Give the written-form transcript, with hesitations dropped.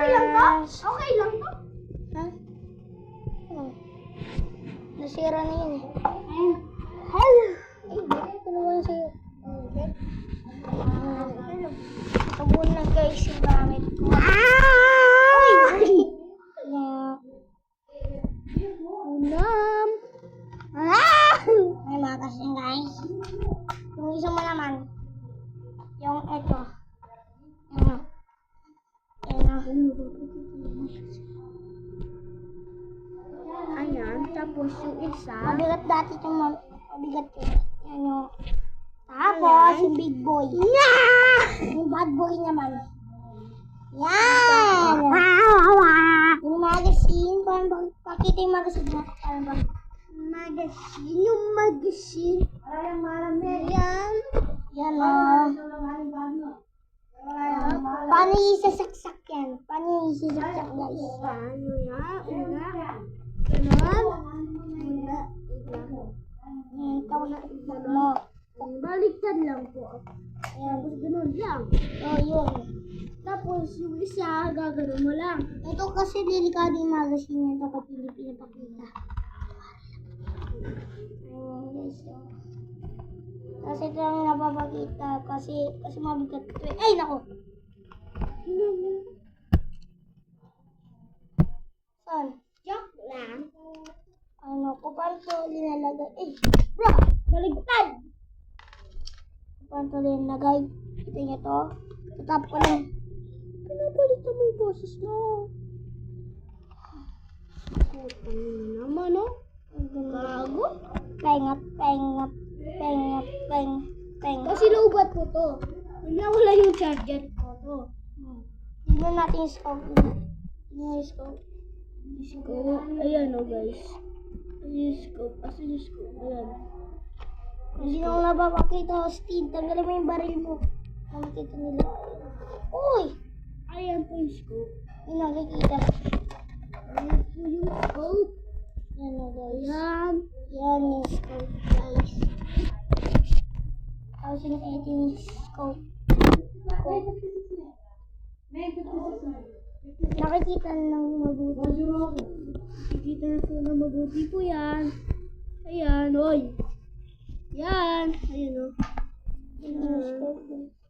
Okay lang to? Okay lang to? Ha? Oh. Nasira na yun eh. Hello. Ito naman sa'yo. Sabon na guys yung gamit ko. Uy! Ulam! May makas yun guys. Yung isa mo naman. Yung eto. Ayan, tapos yung isa. Mabigat dati yung mabigat yun. Yan yung. Tapos yung big boy. Yung bad boy naman. Yan! Yung magazine. Parang pakita yung magazine na. Parang ba? Magazine, yung magazine. Yan. Yan o. Paano isasaksak yan? Paano isasaksak guys? Ano yan? Una. Ganon. Una. Tapos mo. Baliktad lang po. Ayan. Tapos ganun lang. Oh, yun. Tapos yung isa, gagawin mo lang. Ito kasi delikado yung magazine nito kapag hindi pinapakita. Ayan guys. Oh. Kasi ito lang napapakita kasi mabigat ito eh. Ay, nako! Saan? Joke lang. Ano ko paano ito linalagay? Eh, bro! Baligtad! Paano ito linalagay? Kita niyo to? Tatap ko lang. Pinabalitan mo yung boses mo. Kutang na naman, no? Gago. Pengap, pengap, pengap, peng, peng. Kasi lowbat ko to. Wala yung charger ko to. Tignan natin yung scope. Tignan yung scope. Scope. Ayan o guys. Ayan yung scope. Asan yung scope? Ayan. Hindi na ako napapakita, Steve. Tanggalin mo yung baril mo. Nakikita nila. Uy! Ayan po yung scope. Yung nakikita. Ayan po yung scope. Yan o guys. Ayan. Yan yung scope guys. 1018 scope. Nakikita lang mabuti. Nakikita na po na mabuti po yan. Ayan. Oy. Yan. Ayan o. Yan yung scope guys.